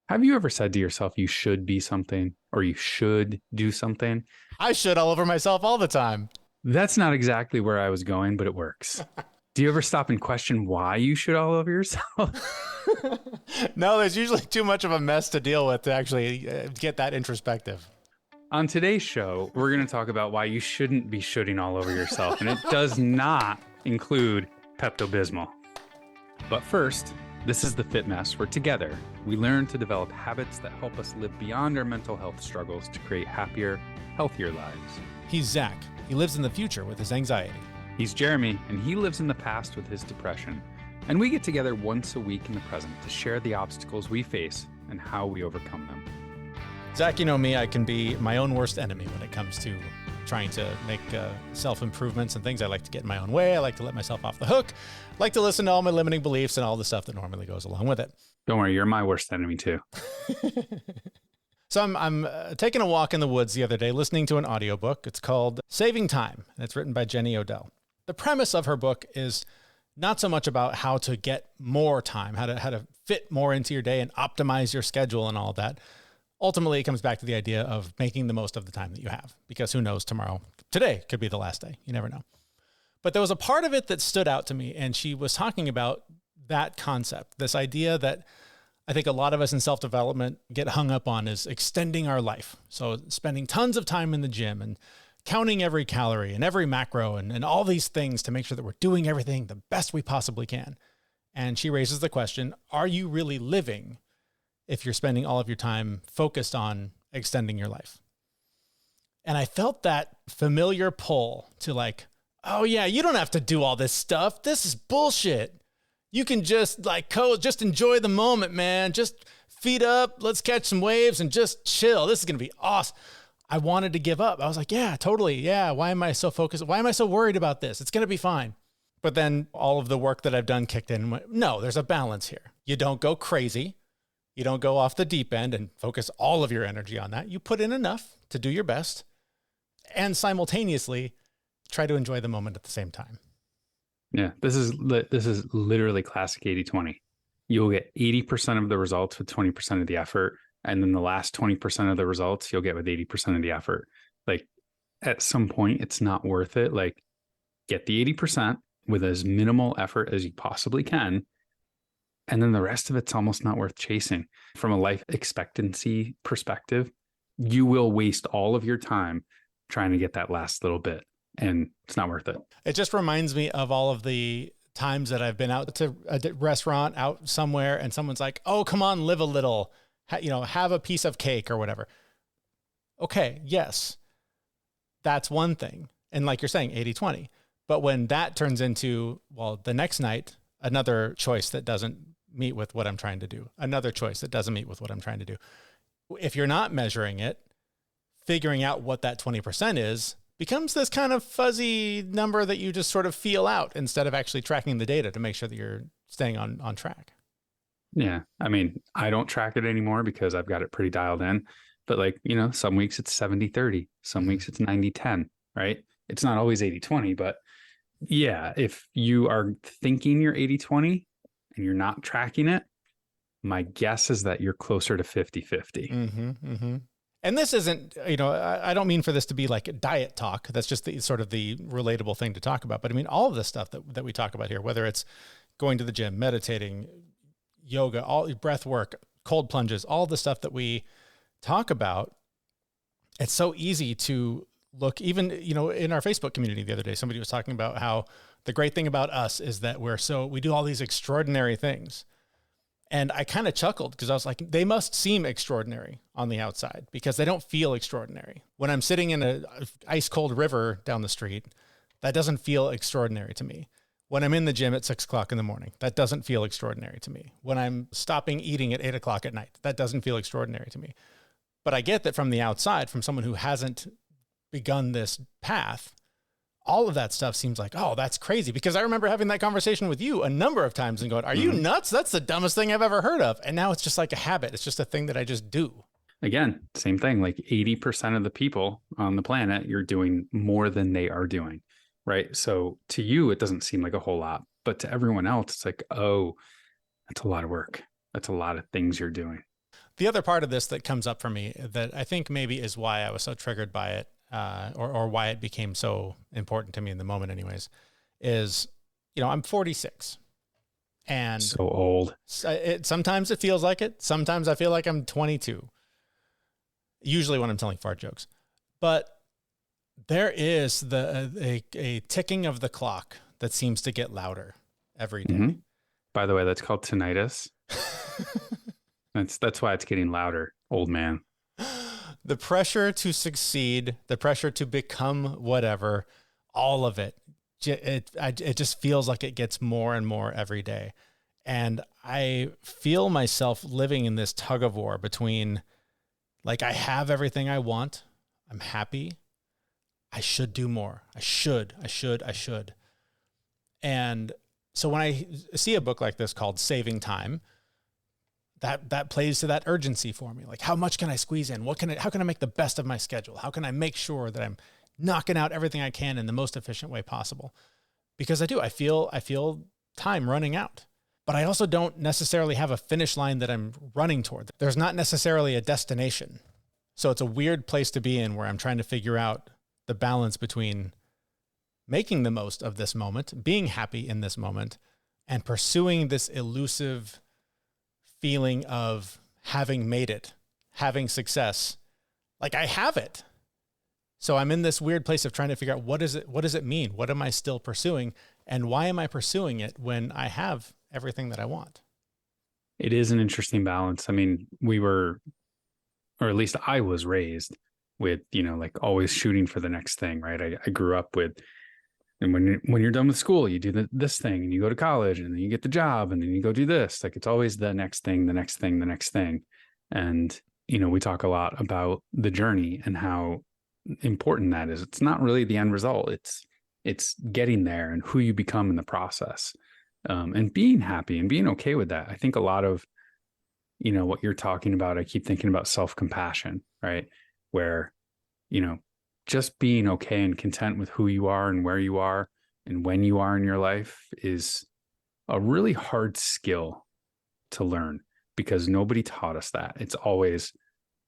Have you ever said to yourself, you should be something or you should do something? I shit all over myself all the time. That's not exactly where I was going, but it works. Do you ever stop and question why you should all over yourself? No, there's usually too much of a mess to deal with to actually get that introspective. On today's show, we're going to talk about why you shouldn't be shooting all over yourself, and it does not include Pepto-Bismol. But first, this is the Fit Mess, where together we learn to develop habits that help us live beyond our mental health struggles to create happier, healthier lives. He's Zach. He lives in the future with his anxiety. He's Jeremy, and he lives in the past with his depression. And we get together once a week in the present to share the obstacles we face and how we overcome them. Zach, you know me, I can be my own worst enemy when it comes to trying to make self-improvements and things. I like to get in my own way. I like to let myself off the hook. I like to listen to all my limiting beliefs and all the stuff that normally goes along with it. Don't worry, you're my worst enemy too. So I'm taking a walk in the woods the other day, listening to an audiobook. It's called Saving Time, and it's written by Jenny Odell. The premise of her book is not so much about how to get more time, how to fit more into your day and optimize your schedule and all that. Ultimately, it comes back to the idea of making the most of the time that you have, because who knows, today could be the last day. You never know. But there was a part of it that stood out to me, and she was talking about that concept, this idea that I think a lot of us in self-development get hung up on is extending our life. So spending tons of time in the gym and counting every calorie and every macro and all these things to make sure that we're doing everything the best we possibly can. And she raises the question, are you really living if you're spending all of your time focused on extending your life? And I felt that familiar pull to like, oh yeah, you don't have to do all this stuff. This is bullshit. You can just just enjoy the moment, man. Just feet up, let's catch some waves and just chill. This is going to be awesome. I wanted to give up. I was like, yeah, totally. Yeah. Why am I so focused? Why am I so worried about this? It's going to be fine. But then all of the work that I've done kicked in and went, no, there's a balance here. You don't go crazy. You don't go off the deep end and focus all of your energy on that. You put in enough to do your best and simultaneously try to enjoy the moment at the same time. Yeah, this is literally classic 80-20. You'll get 80% of the results with 20% of the effort. And then the last 20% of the results you'll get with 80% of the effort. Like at some point, it's not worth it. Like get the 80% with as minimal effort as you possibly can. And then the rest of it's almost not worth chasing. From a life expectancy perspective, you will waste all of your time trying to get that last little bit. And it's not worth it. It just reminds me of all of the times that I've been out to a restaurant out somewhere and someone's like, oh, come on, live a little, have a piece of cake or whatever. Okay, yes, that's one thing. And like you're saying, 80-20. But when that turns into, well, the next night, another choice that doesn't meet with what I'm trying to do, another choice that doesn't meet with what I'm trying to do. If you're not measuring it, figuring out what that 20% is, becomes this kind of fuzzy number that you just sort of feel out instead of actually tracking the data to make sure that you're staying on track. Yeah. I mean, I don't track it anymore because I've got it pretty dialed in. But some weeks it's 70-30. Some weeks it's 90-10, right? It's not always 80-20, but yeah, if you are thinking you're 80-20 and you're not tracking it, my guess is that you're closer to 50-50. Mm-hmm, mm-hmm. And this isn't, I don't mean for this to be like a diet talk. That's just the sort of the relatable thing to talk about. But I mean, all of the stuff that we talk about here, whether it's going to the gym, meditating, yoga, all breath work, cold plunges, all the stuff that we talk about, it's so easy to look, even, in our Facebook community the other day, somebody was talking about how the great thing about us is that we do all these extraordinary things. And I kind of chuckled because I was like, they must seem extraordinary on the outside because they don't feel extraordinary. When I'm sitting in an ice cold river down the street, that doesn't feel extraordinary to me. When I'm in the gym at 6 o'clock in the morning, that doesn't feel extraordinary to me. When I'm stopping eating at 8 o'clock at night, that doesn't feel extraordinary to me. But I get that from the outside, from someone who hasn't begun this path, all of that stuff seems like, oh, that's crazy. Because I remember having that conversation with you a number of times and going, are you nuts? That's the dumbest thing I've ever heard of. And now it's just like a habit. It's just a thing that I just do. Again, same thing, like 80% of the people on the planet, you're doing more than they are doing, right? So to you, it doesn't seem like a whole lot, but to everyone else, it's like, oh, that's a lot of work. That's a lot of things you're doing. The other part of this that comes up for me that I think maybe is why I was so triggered by it, or why it became so important to me in the moment anyways, is, I'm 46. And So old. sometimes it feels like it. Sometimes I feel like I'm 22. Usually when I'm telling fart jokes. But there is a ticking of the clock that seems to get louder every day. Mm-hmm. By the way, that's called tinnitus. That's why it's getting louder, old man. The pressure to succeed, the pressure to become whatever, all of it, it just feels like it gets more and more every day. And I feel myself living in this tug of war between, like, I have everything I want. I'm happy. I should do more. I should. And so when I see a book like this called Saving Time, that plays to that urgency for me. Like, how much can I squeeze in? How can I make the best of my schedule? How can I make sure that I'm knocking out everything I can in the most efficient way possible? Because I feel time running out, but I also don't necessarily have a finish line that I'm running toward. There's not necessarily a destination. So it's a weird place to be in, where I'm trying to figure out the balance between making the most of this moment, being happy in this moment, and pursuing this elusive feeling of having made it, having success. Like, I have it. So I'm in this weird place of trying to figure out, what does it mean? What am I still pursuing? And why am I pursuing it when I have everything that I want? It is an interesting balance. I mean, we were, or at least I was raised with, like always shooting for the next thing, right? I grew up with, and when you're done with school, you do this thing, and you go to college, and then you get the job, and then you go do this. Like, it's always the next thing, the next thing, the next thing. And, we talk a lot about the journey and how important that is. It's not really the end result. It's getting there and who you become in the process, and being happy and being okay with that. I think a lot of, what you're talking about, I keep thinking about self-compassion, right? Where, just being okay and content with who you are and where you are and when you are in your life is a really hard skill to learn, because nobody taught us that. It's always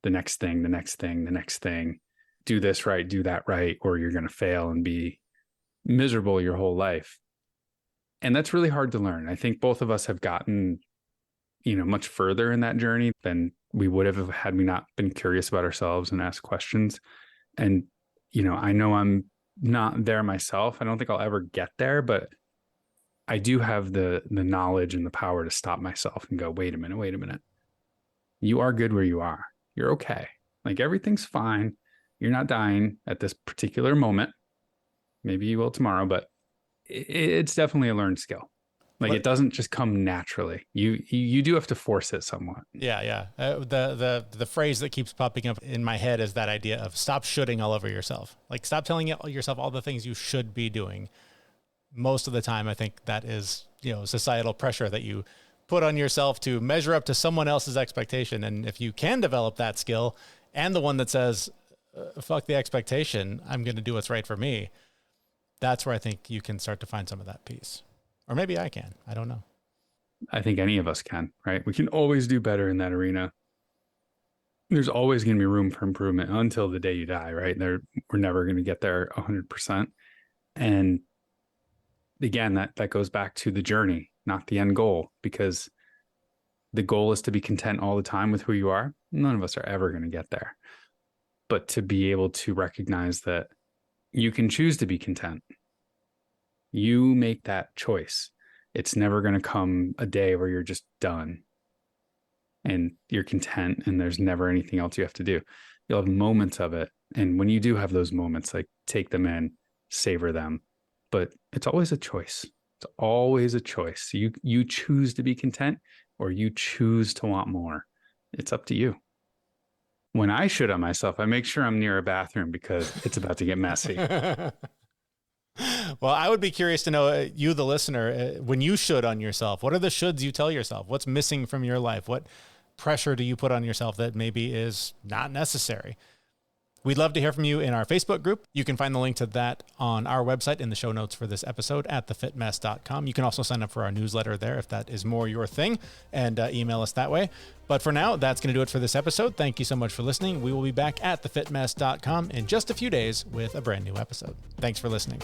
the next thing, the next thing, the next thing. Do this right, do that right, or you're going to fail and be miserable your whole life. And that's really hard to learn. I think both of us have gotten, much further in that journey than we would have had we not been curious about ourselves and asked questions. And, I know I'm not there myself. I don't think I'll ever get there, but I do have the knowledge and the power to stop myself and go, wait a minute. You are good where you are. You're okay. Like, everything's fine. You're not dying at this particular moment. Maybe you will tomorrow, but it's definitely a learned skill. Like, it doesn't just come naturally. You do have to force it somewhat. Yeah. The phrase that keeps popping up in my head is that idea of stop shoulding all over yourself. Like, stop telling yourself all the things you should be doing. Most of the time, I think that is, societal pressure that you put on yourself to measure up to someone else's expectation. And if you can develop that skill, and the one that says, fuck the expectation, I'm going to do what's right for me, that's where I think you can start to find some of that peace. Or maybe I can. I don't know. I think any of us can, right? We can always do better in that arena. There's always going to be room for improvement until the day you die, right? We're never going to get there 100%. And again, that goes back to the journey, not the end goal, because the goal is to be content all the time with who you are. None of us are ever going to get there. But to be able to recognize that you can choose to be content. You make that choice. It's never going to come a day where you're just done and you're content and there's never anything else you have to do. You'll have moments of it. And when you do have those moments, like, take them in, savor them. But it's always a choice. It's always a choice. You choose to be content, or you choose to want more. It's up to you. When I should on myself, I make sure I'm near a bathroom because it's about to get messy. Well, I would be curious to know, you, the listener, when you should on yourself, what are the shoulds you tell yourself? What's missing from your life? What pressure do you put on yourself that maybe is not necessary? We'd love to hear from you in our Facebook group. You can find the link to that on our website in the show notes for this episode at thefitmess.com. You can also sign up for our newsletter there if that is more your thing, and email us that way. But for now, that's going to do it for this episode. Thank you so much for listening. We will be back at thefitmess.com in just a few days with a brand new episode. Thanks for listening.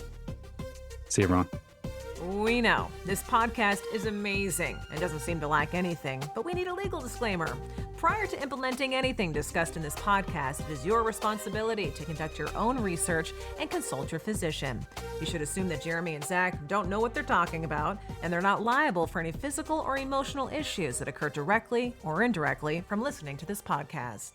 See you, Ron. We know this podcast is amazing and doesn't seem to lack anything, but we need a legal disclaimer. Prior to implementing anything discussed in this podcast, it is your responsibility to conduct your own research and consult your physician. You should assume that Jeremy and Zach don't know what they're talking about, and they're not liable for any physical or emotional issues that occur directly or indirectly from listening to this podcast.